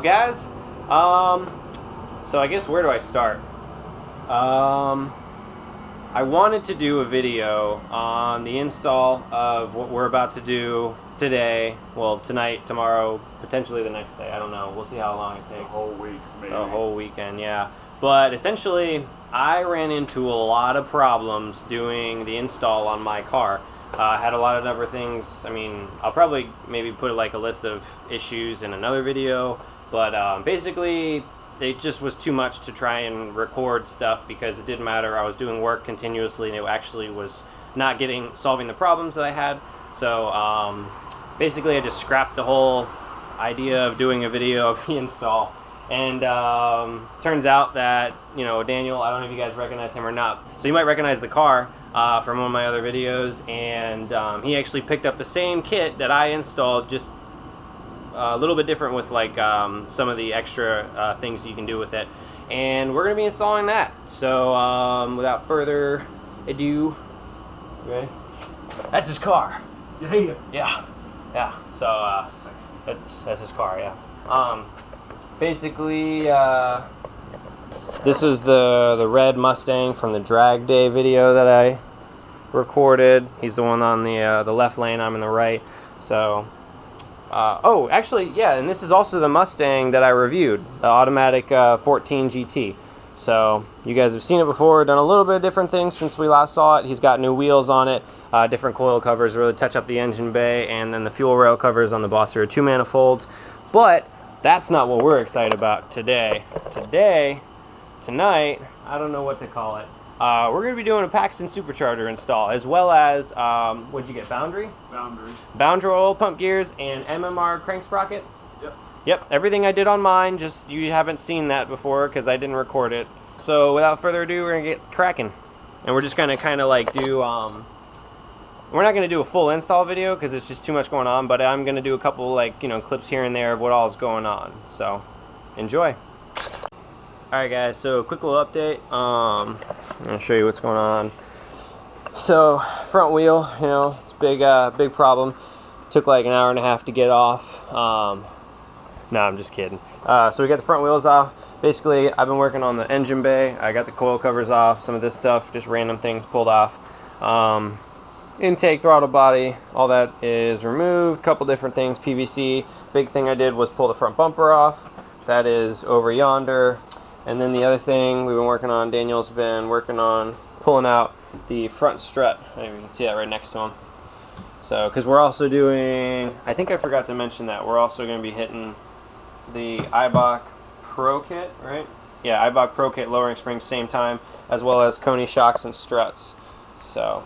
up, guys? So I guess where do I start? I wanted to do a video on the install of what we're about to do today. Well, tonight, tomorrow, potentially the next day. I don't know. We'll see how long it takes. The whole week, maybe. The whole weekend, yeah. But essentially, I ran into a lot of problems doing the install on my car. I had a lot of other things. I mean, I'll probably maybe put like a list of issues in another video, but basically it just was too much to try and record stuff because it didn't matter. I was doing work continuously and it actually was not solving the problems that I had. So basically I just scrapped the whole idea of doing a video of the install. And turns out that, you know, Daniel, I don't know if you guys recognize him or not, so you might recognize the car from one of my other videos, and he actually picked up the same kit that I installed, just a little bit different with like some of the extra things you can do with it, and we're going to be installing that. So without further ado, you ready? That's his car. Yeah. So that's his car, yeah. Basically, this is the red Mustang from the drag day video that I recorded. He's the one on the left lane, I'm in the right. So, oh, actually, yeah, and this is also the Mustang that I reviewed, the automatic 14 GT. So, you guys have seen it before, done a little bit of different things since we last saw it. He's got new wheels on it, different coil covers, really touch up the engine bay, and then the fuel rail covers on the Boss are 2 manifolds. But that's not what we're excited about today. Tonight, I don't know what to call it. We're going to be doing a Paxton Supercharger install, as well as, what'd you get, Boundary? Boundary oil pump gears and MMR crank sprocket? Yep, everything I did on mine, just you haven't seen that before because I didn't record it. So without further ado, we're going to get cracking. And we're just going to kind of like do, we're not going to do a full install video because it's just too much going on, but I'm going to do a couple, like, you know, clips here and there of what all is going on. So, enjoy. Alright guys, so quick little update. I'm going to show you what's going on. So, front wheel, you know, it's big problem. Took like an hour and a half to get off. No, I'm just kidding. So we got the front wheels off. Basically, I've been working on the engine bay. I got the coil covers off, some of this stuff, just random things pulled off. Intake, throttle body, all that is removed. Couple different things, PVC. Big thing I did was pull the front bumper off. That is over yonder. And then the other thing we've been working on, Daniel's been working on pulling out the front strut. Maybe you can see that right next to him. So, because we're also doing, I think I forgot to mention that, we're also going to be hitting the Eibach Pro Kit, right? Yeah, Eibach Pro Kit lowering springs same time, as well as Coney shocks and struts. So,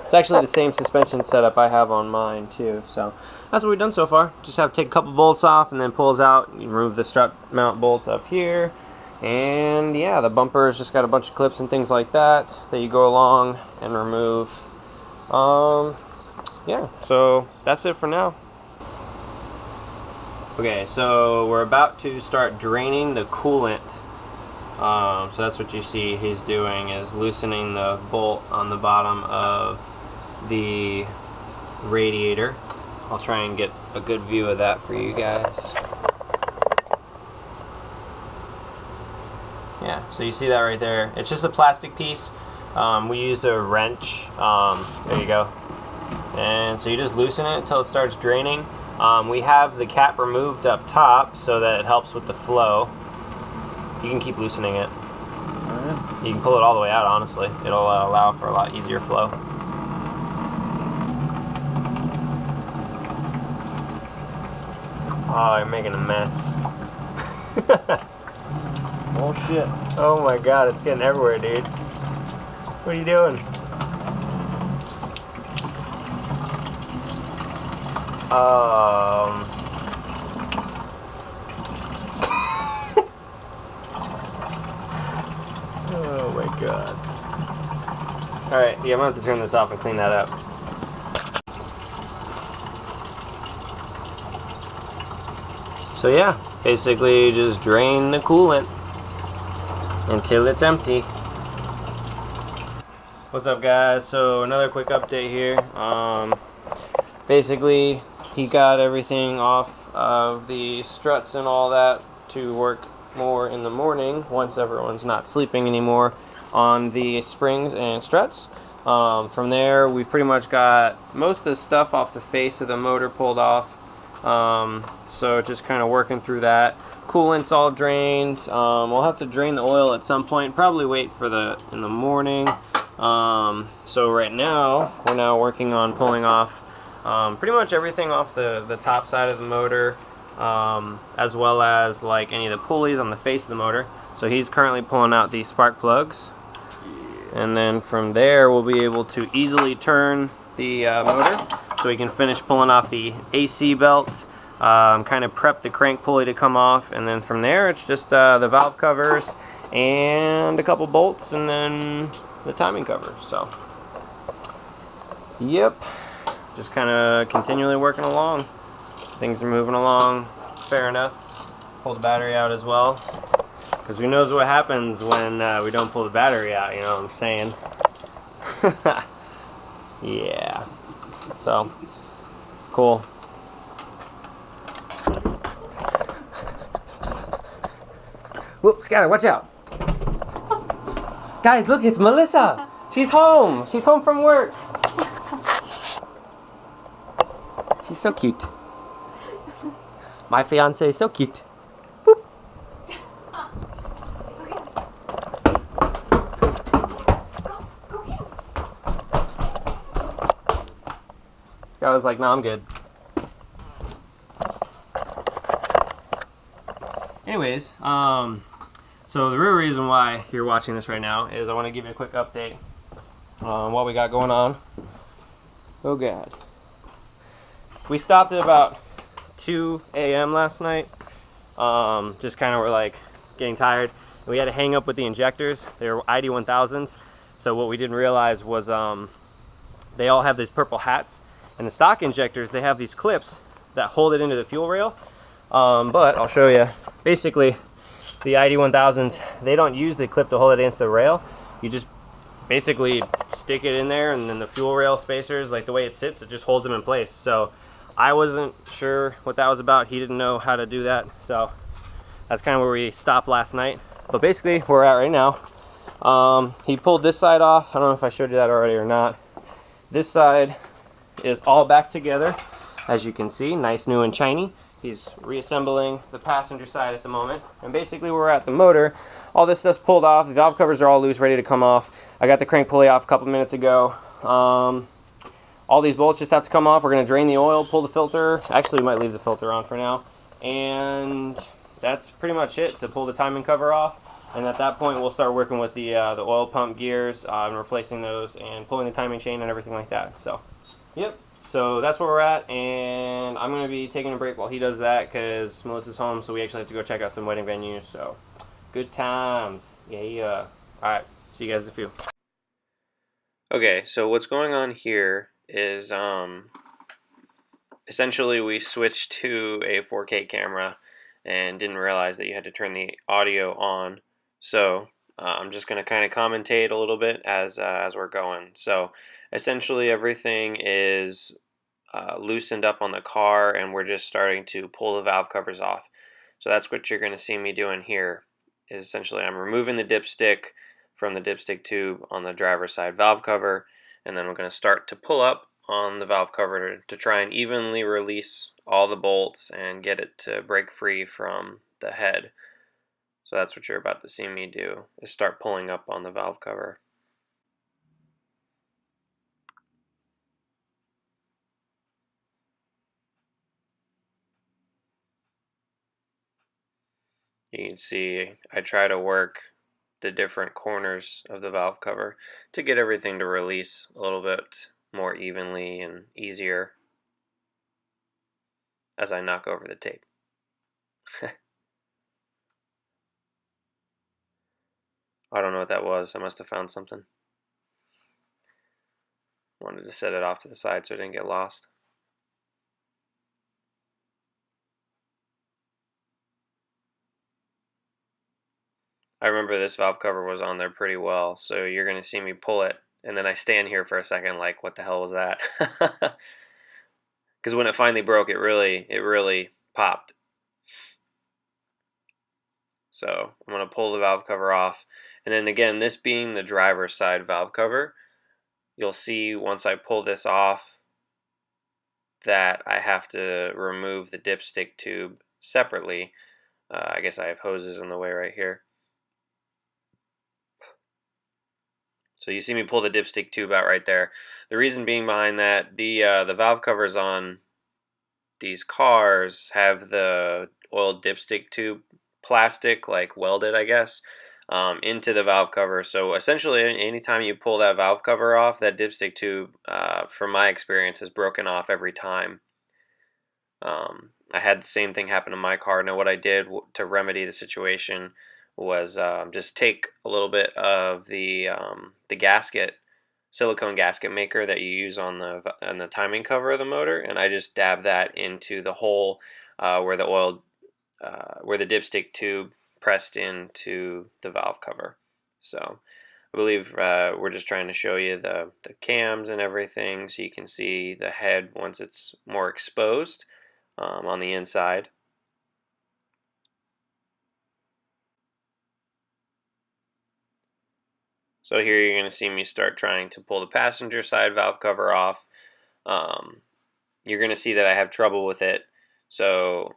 it's actually the same suspension setup I have on mine too, so that's what we've done so far. Just have to take a couple bolts off and then pulls out. You remove the strut mount bolts up here, and yeah, the bumper has just got a bunch of clips and things like that you go along and remove. Yeah, so that's it for now. Okay, so we're about to start draining the coolant. So that's what you see he's doing, is loosening the bolt on the bottom of the radiator. I'll try and get a good view of that for you guys. Yeah, so you see that right there. It's just a plastic piece. We used a wrench. There you go. And so you just loosen it until it starts draining. We have the cap removed up top so that it helps with the flow. You can keep loosening it. You can pull it all the way out, honestly. It'll allow for a lot easier flow. Oh, you're making a mess. Oh shit. Oh my god, it's getting everywhere, dude. What are you doing? Oh my god. Alright, yeah, I'm gonna have to turn this off and clean that up. So yeah, basically just drain the coolant until it's empty. What's up guys? So another quick update here. Basically he got everything off of the struts and all that to work more in the morning once everyone's not sleeping anymore on the springs and struts. From there, we pretty much got most of the stuff off the face of the motor pulled off. So just kind of working through that. Coolant's all drained. We'll have to drain the oil at some point. Probably wait for in the morning. So right now, we're now working on pulling off pretty much everything off the top side of the motor, as well as like any of the pulleys on the face of the motor. So he's currently pulling out the spark plugs. And then from there, we'll be able to easily turn the motor so we can finish pulling off the AC belt, kind of prep the crank pulley to come off, and then from there it's just the valve covers and a couple bolts and then the timing cover. So yep, just kind of continually working along. Things are moving along fair enough. Pull the battery out as well, because who knows what happens when we don't pull the battery out, you know what I'm saying? Yeah. So, cool. Whoops, Skylar, watch out. Guys, look, it's Melissa. She's home. She's home from work. She's so cute. My fiance is so cute. Boop. I was like, no, I'm good. Anyways, so the real reason why you're watching this right now is I want to give you a quick update on what we got going on. Oh God. We stopped at about 2 a.m. last night. Just kind of were like getting tired. We had to hang up with the injectors. They were ID1000s. So what we didn't realize was they all have these purple hats. And the stock injectors, they have these clips that hold it into the fuel rail. But I'll show you. Basically, the ID1000s, they don't use the clip to hold it against the rail. You just basically stick it in there, and then the fuel rail spacers, like the way it sits, it just holds them in place. So I wasn't sure what that was about. He didn't know how to do that. So that's kind of where we stopped last night. But basically, where we're at right now, he pulled this side off. I don't know if I showed you that already or not. This side is all back together, as you can see, nice, new, and shiny. He's reassembling the passenger side at the moment, and basically we're at the motor. All this stuff's pulled off. The valve covers are all loose, ready to come off. I got the crank pulley off a couple minutes ago. All these bolts just have to come off. We're going to drain the oil, pull the filter. Actually, we might leave the filter on for now. And that's pretty much it to pull the timing cover off. And at that point, we'll start working with the oil pump gears and replacing those and pulling the timing chain and everything like that. So, yep. So that's where we're at, and I'm going to be taking a break while he does that because Melissa's home, so we actually have to go check out some wedding venues. So, good times. Yeah. Alright, see you guys in a few. Okay, so what's going on here is essentially we switched to a 4K camera and didn't realize that you had to turn the audio on. So I'm just going to kind of commentate a little bit as we're going. So essentially everything is loosened up on the car, and we're just starting to pull the valve covers off. So that's what you're going to see me doing here. Is essentially I'm removing the dipstick from the dipstick tube on the driver's side valve cover, and then we're going to start to pull up on the valve cover to try and evenly release all the bolts and get it to break free from the head. So that's what you're about to see me do, is start pulling up on the valve cover. You can see I try to work the different corners of the valve cover to get everything to release a little bit more evenly and easier as I knock over the tape. I don't know what that was. I must have found something. Wanted to set it off to the side so it didn't get lost. I remember this valve cover was on there pretty well, so you're going to see me pull it, and then I stand here for a second like, what the hell was that? Because when it finally broke, it really popped. So I'm going to pull the valve cover off. And then again, this being the driver's side valve cover, you'll see once I pull this off that I have to remove the dipstick tube separately. I guess I have hoses in the way right here. So you see me pull the dipstick tube out right there. The reason being behind that, the valve covers on these cars have the oil dipstick tube plastic, like welded, I guess, into the valve cover. So essentially, anytime you pull that valve cover off, that dipstick tube, from my experience, has broken off every time. I had the same thing happen to my car. Now, what I did to remedy the situation was just take a little bit of the gasket, silicone gasket maker that you use on the timing cover of the motor, and I just dabbed that into the hole where the dipstick tube pressed into the valve cover. So I believe we're just trying to show you the cams and everything, so you can see the head once it's more exposed on the inside. So here you're going to see me start trying to pull the passenger side valve cover off. You're going to see that I have trouble with it. So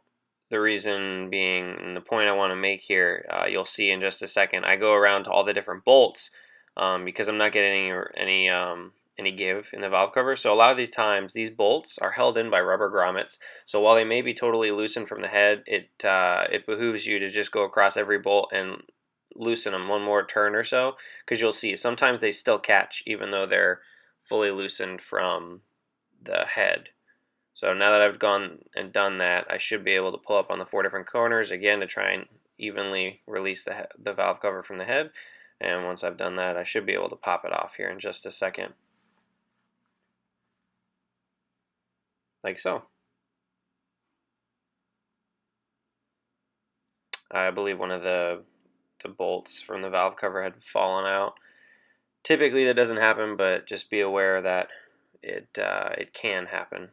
the reason being, and the point I want to make here, you'll see in just a second, I go around to all the different bolts because I'm not getting any give in the valve cover. So a lot of these times, these bolts are held in by rubber grommets. So while they may be totally loosened from the head, it behooves you to just go across every bolt and loosen them one more turn or so, because you'll see sometimes they still catch even though they're fully loosened from the head. So now that I've gone and done that, I should be able to pull up on the 4 different corners again to try and evenly release the valve cover from the head. And once I've done that, I should be able to pop it off here in just a second, like so. I believe one of the bolts from the valve cover had fallen out. Typically that doesn't happen, but just be aware that it can happen.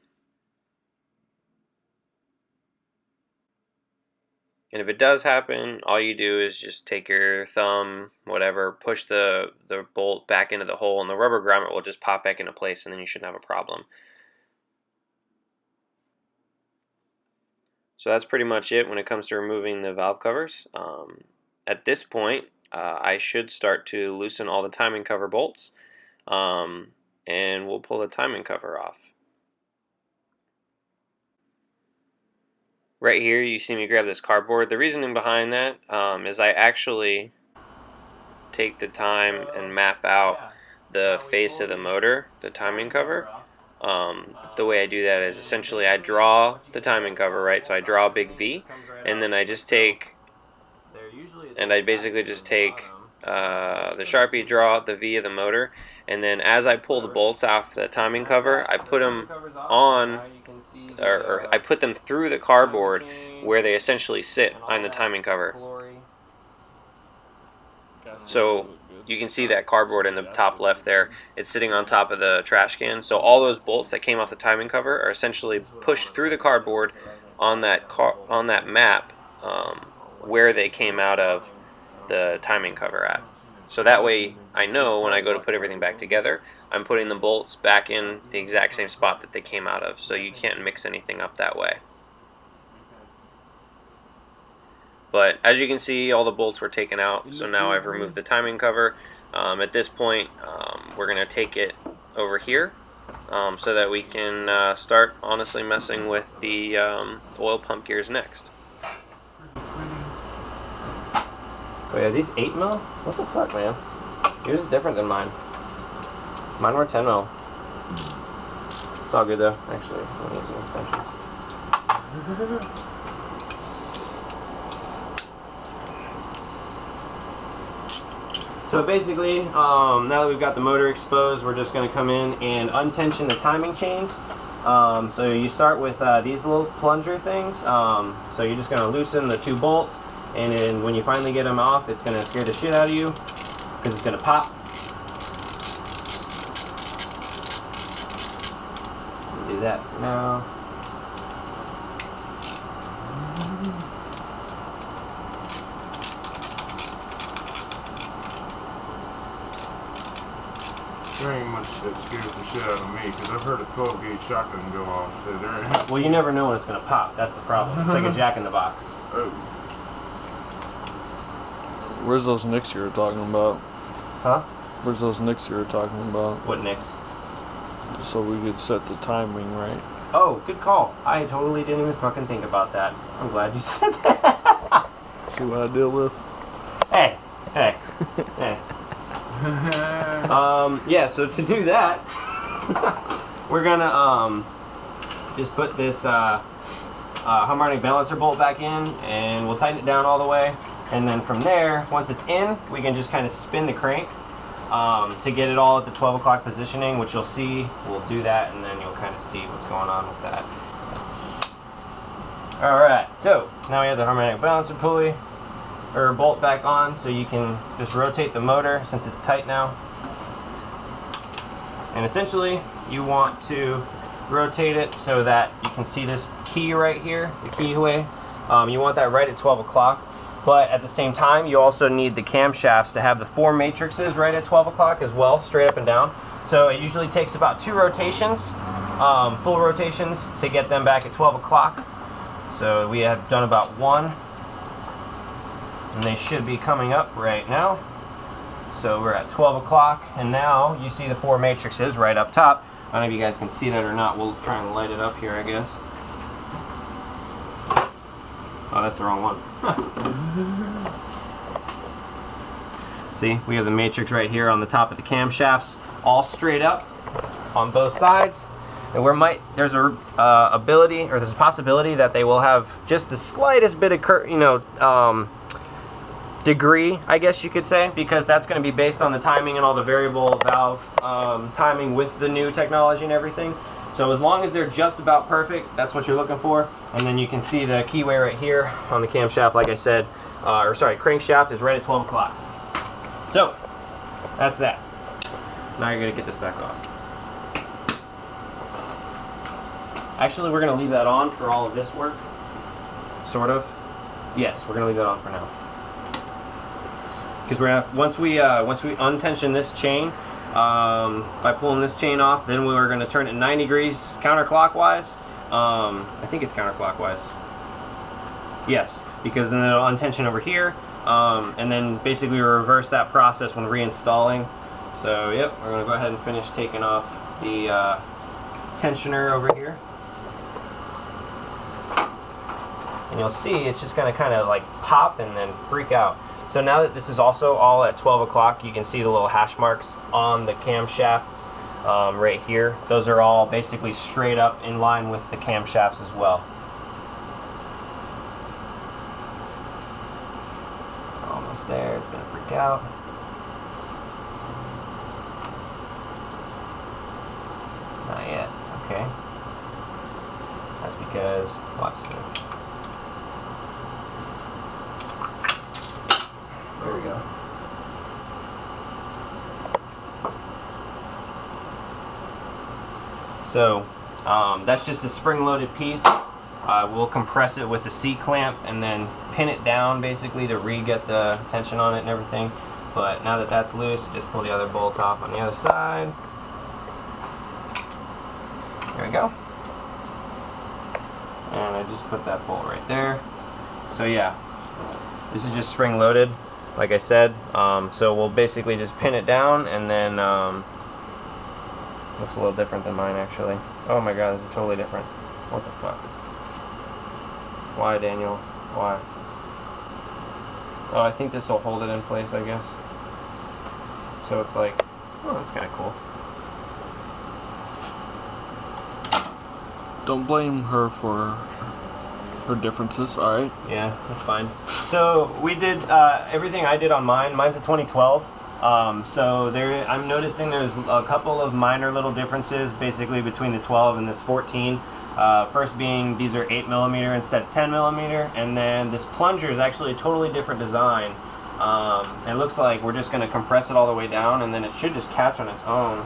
And if it does happen, all you do is just take your thumb, whatever, push the bolt back into the hole, and the rubber grommet will just pop back into place, and then you shouldn't have a problem. So that's pretty much it when it comes to removing the valve covers. At this point, I should start to loosen all the timing cover bolts, and we'll pull the timing cover off. Right here, you see me grab this cardboard. The reasoning behind that is I actually take the time and map out the face of the motor, the timing cover. The way I do that is essentially I draw the timing cover, right? So I draw a big V, and then I just take, and I basically just take the Sharpie, draw the V of the motor, and then as I pull the bolts off the timing cover, I put them on, or I put them through the cardboard where they essentially sit on the timing cover. So you can see that cardboard in the top left there. It's sitting on top of the trash can. So all those bolts that came off the timing cover are essentially pushed through the cardboard on that map where they came out of the timing cover at. So that way I know when I go to put everything back together, I'm putting the bolts back in the exact same spot that they came out of. So you can't mix anything up that way. But as you can see, all the bolts were taken out, so now I've removed the timing cover. At this point, we're going to take it over here so that we can start honestly messing with the oil pump gears next. Wait, are these 8 mil? What the fuck, man? Yours is different than mine. Mine were 10 mil. It's all good though, actually. I need some extension. So basically, now that we've got the motor exposed, we're just going to come in and untension the timing chains. So you start with these little plunger things. So you're just going to loosen the 2 bolts, and then when you finally get them off, it's going to scare the shit out of you because it's going to pop. Do that for now. There ain't much that scares the shit out of me, because I've heard a 12-gauge shotgun go off, so there ain't... Well, you never know when it's going to pop. That's the problem. It's like a jack in the box. Oh. Where's those nicks you were talking about? Huh? Where's those nicks you were talking about? What nicks? So we could set the timing right. Oh, good call. I totally didn't even fucking think about that. I'm glad you said that. See what I deal with? Hey. Hey. Yeah, so to do that, we're gonna just put this harmonic balancer bolt back in, and we'll tighten it down all the way, and then from there, once it's in, we can just kind of spin the crank to get it all at the 12 o'clock positioning, which you'll see. We'll do that, and then you'll kind of see what's going on with that. Alright, so now we have the harmonic balancer pulley or bolt back on, so you can just rotate the motor since it's tight now. And essentially you want to rotate it so that you can see this key right here, the keyway. You want that right at 12 o'clock, but at the same time you also need the camshafts to have the 4 matrices right at 12 o'clock as well, straight up and down. So it usually takes about 2 rotations, full rotations, to get them back at 12 o'clock. So we have done about 1. And they should be coming up right now. So we're at 12 o'clock, and now you see the 4 matrices right up top. I don't know if you guys can see that or not. We'll try and light it up here, I guess. Oh, that's the wrong one. See, we have the matrix right here on the top of the camshafts, all straight up on both sides. And there's a there's a possibility that they will have just the slightest bit of degree, I guess you could say, because that's going to be based on the timing and all the variable valve timing with the new technology and everything. So as long as they're just about perfect, that's what you're looking for. And then you can see the keyway right here on the camshaft, like I said, crankshaft is right at 12 o'clock. So that's that. Now you're going to get this back off. Actually, we're going to leave that on for all of this work, sort of. Yes, we're going to leave that on for now. Because we're gonna, once we untension this chain, by pulling this chain off, then we're going to turn it 90 degrees counterclockwise. I think it's counterclockwise. Yes, because then it'll untension over here, and then basically reverse that process when reinstalling. So yep, we're going to go ahead and finish taking off the tensioner over here. And you'll see it's just going to kind of like pop and then freak out. So now that this is also all at 12 o'clock, you can see the little hash marks on the camshafts right here. Those are all basically straight up in line with the camshafts as well. Almost there, it's going to freak out. Not yet, okay. That's because, watch this. There we go. So that's just a spring-loaded piece. We'll compress it with a C-clamp and then pin it down basically to re-get the tension on it and everything. But now that that's loose, just pull the other bolt off on the other side. There we go. And I just put that bolt right there. So yeah, this is just spring-loaded, like I said. So we'll basically just pin it down, and then looks a little different than mine actually. Oh my god, this is totally different. What the fuck? Why, Daniel? Why? Oh, I think this will hold it in place, I guess. So it's like, oh, that's kind of cool. Don't blame her for her differences, alright? Yeah, that's fine. So we did everything I did on mine. Mine's a 2012. So I'm noticing there's a couple of minor little differences basically between the 12 and this 14. First being these are 8mm instead of 10mm, and then this plunger is actually a totally different design. It looks like we're just going to compress it all the way down, and then it should just catch on its own.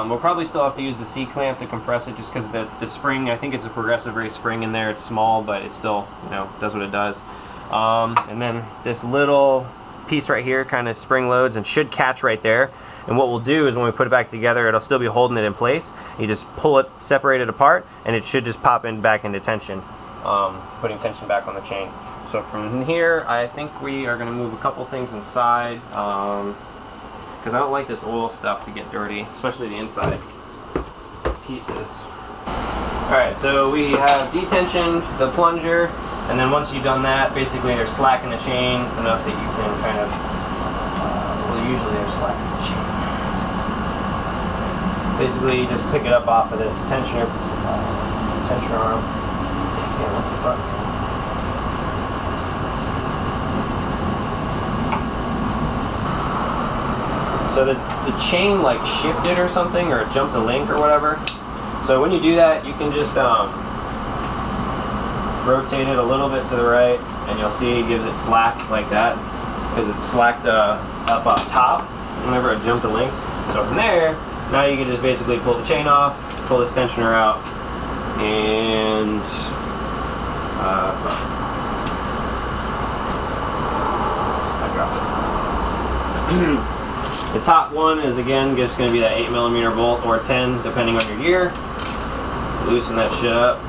We'll probably still have to use the C-clamp to compress it just because the spring, I think it's a progressive rate spring in there. It's small, but it still, you know, does what it does. And then this little piece right here kind of spring loads and should catch right there. And what we'll do is when we put it back together, it'll still be holding it in place. You just pull it, separate it apart, and it should just pop in back into tension, putting tension back on the chain. So from here, I think we are going to move a couple things inside, because I don't like this oil stuff to get dirty, especially the inside pieces. Alright, so we have detensioned the plunger, and then once you've done that, basically they're slacking the chain enough that you can kind of, well, usually they're slacking the chain. Basically, you just pick it up off of this tensioner arm. Yeah, what the fuck? So the chain like shifted or something, or it jumped a link or whatever. So when you do that, you can just rotate it a little bit to the right, and you'll see it gives it slack like that, because it's slacked up top whenever it jumped a link. So from there, now you can just basically pull the chain off, pull this tensioner out, and I dropped it. The top one is again just going to be that 8mm bolt or 10 depending on your gear. Loosen that shit up.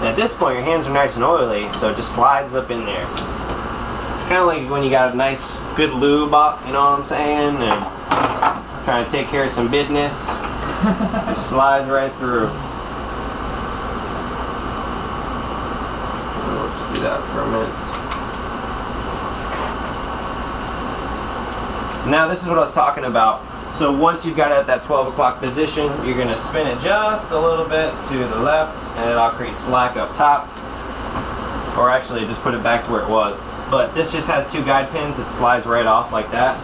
And at this point your hands are nice and oily, so it just slides up in there. It's kind of like when you got a nice good lube up, you know what I'm saying, and trying to take care of some business. It slides right through. Let's do that for a minute. Now this is what I was talking about. So once you've got it at that 12 o'clock position, you're going to spin it just a little bit to the left, and it'll create slack up top. Or actually, just put it back to where it was. But this just has 2 guide pins. It slides right off like that.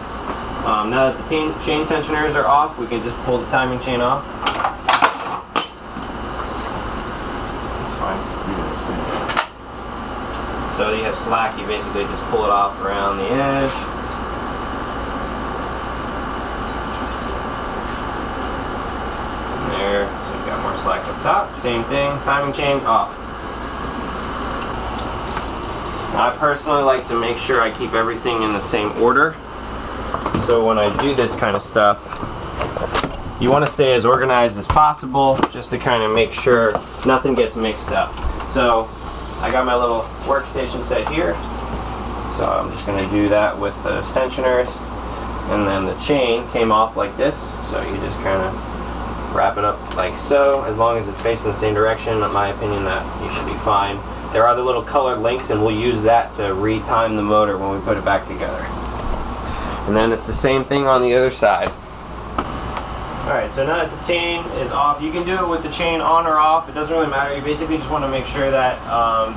Now that the chain tensioners are off, we can just pull the timing chain off. That's fine. So you have slack, you basically just pull it off around the edge. There, so you've got more slack up top. Same thing, timing chain off. I personally like to make sure I keep everything in the same order. So when I do this kind of stuff, you want to stay as organized as possible just to kind of make sure nothing gets mixed up. So I got my little workstation set here. So I'm just going to do that with those tensioners. And then the chain came off like this. So you just kind of wrap it up like so. As long as it's facing the same direction, in my opinion, that you should be fine. There are the little colored links, and we'll use that to retime the motor when we put it back together. And then it's the same thing on the other side. Alright, so now that the chain is off, you can do it with the chain on or off. It doesn't really matter. You basically just want to make sure that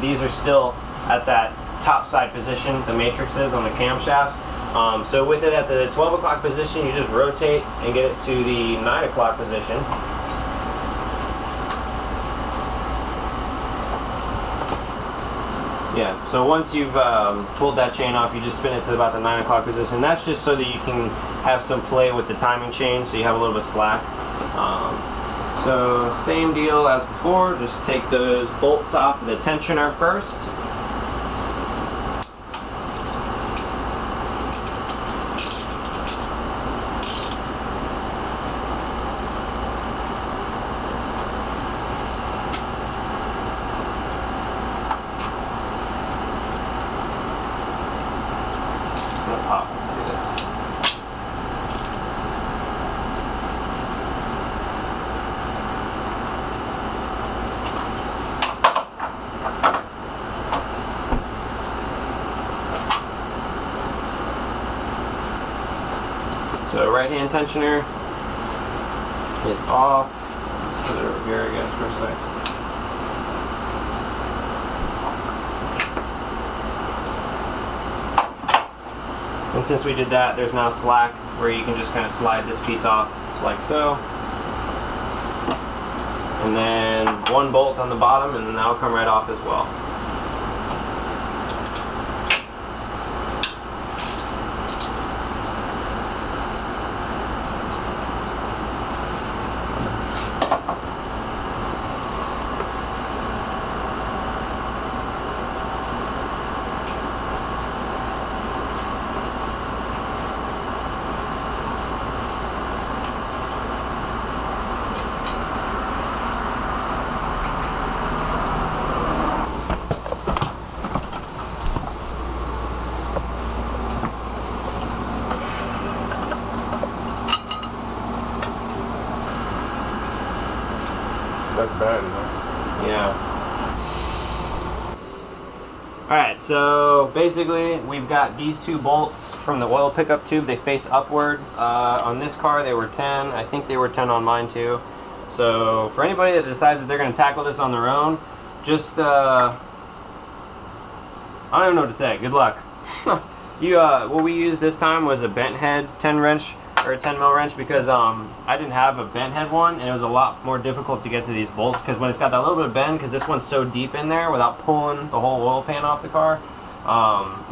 these are still at that top side position, the matrix is on the camshafts. So with it at the 12 o'clock position, you just rotate and get it to the 9 o'clock position. Yeah, so once you've pulled that chain off, you just spin it to about the 9 o'clock position. That's just so that you can have some play with the timing chain, so you have a little bit of slack. So same deal as before, just take those bolts off of the tensioner first. So right hand tensioner is off. Let's put it over here, I guess, for a sec. And since we did that, there's now slack where you can just kind of slide this piece off like so. And then one bolt on the bottom, and then that'll come right off as well. That's bad, isn't it? Yeah. Alright, so basically we've got these two bolts from the oil pickup tube. They face upward. On this car they were 10. I think they were 10 on mine too. So for anybody that decides that they're going to tackle this on their own, just I don't even know what to say. Good luck. What we used this time was a bent head 10 wrench or a 10 mil wrench because I didn't have a bent head one, and it was a lot more difficult to get to these bolts because when it's got that little bit of bend, because this one's so deep in there without pulling the whole oil pan off the car,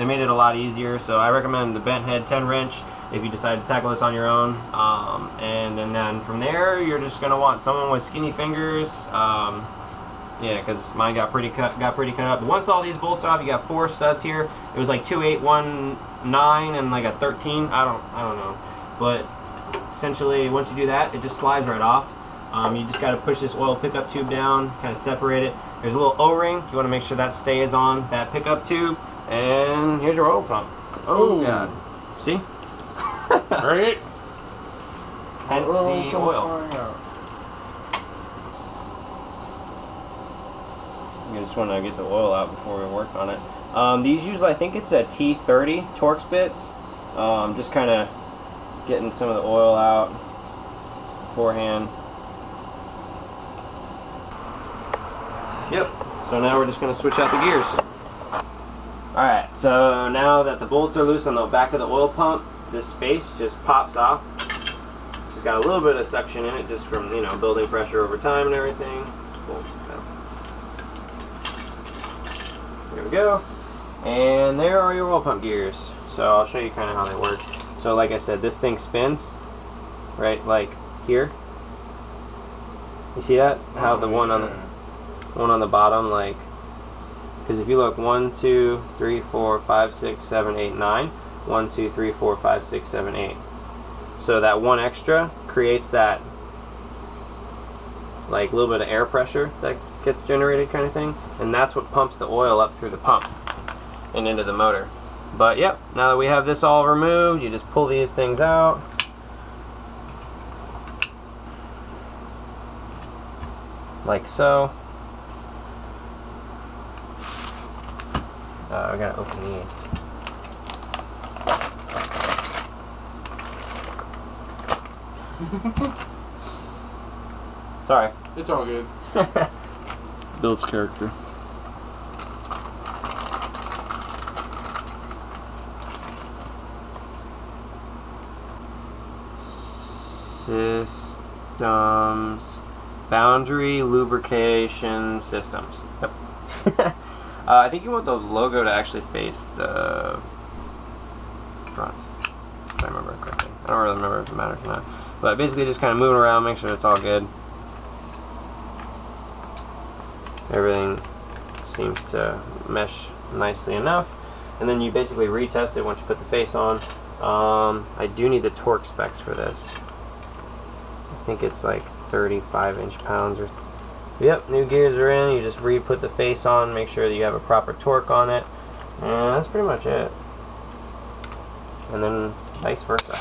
it made it a lot easier. So I recommend the bent head 10 wrench if you decide to tackle this on your own. And then from there you're just going to want someone with skinny fingers. Yeah, because mine got pretty cut up. Once all these bolts off, you got 4 studs here. It was like 2, 8, 1, 9, and like a 13. I don't know. But essentially, once you do that, it just slides right off. You just got to push this oil pickup tube down, kind of separate it. There's a little O-ring. You want to make sure that stays on that pickup tube. And here's your oil pump. Oh God! See? Right? Hence the oil. You just want to get the oil out before we work on it. These use, I think it's a T30 Torx bits. Just kind of getting some of the oil out beforehand. Yep. So now we're just going to switch out the gears. Alright, so now that the bolts are loose on the back of the oil pump, this face just pops off. It's got a little bit of suction in it just from, you know, building pressure over time and everything. Cool. There we go. And there are your oil pump gears. So I'll show you kind of how they work. So like I said, this thing spins, right, like here. You see that? How the one on the bottom, like, because if you look 1, 2, 3, 4, 5, 6, 7, 8, 9. 1, 2, 3, 4, 5, 6, 7, 8. So that one extra creates that like a little bit of air pressure that gets generated kind of thing, and that's what pumps the oil up through the pump and into the motor. But yep, now that we have this all removed, you just pull these things out. Like so. I gotta open these. Sorry. It's all good. Builds character. Systems. Boundary lubrication systems. Yep. I think you want the logo to actually face the front, if I remember correctly. I don't really remember if it matters or not. But basically just kind of moving around, make sure it's all good. Everything seems to mesh nicely enough. And then you basically retest it once you put the face on. I do need the torque specs for this. I think it's like 35 inch-pounds or... Yep, new gears are in. You just re-put the face on, make sure that you have a proper torque on it. And that's pretty much it. And then vice versa.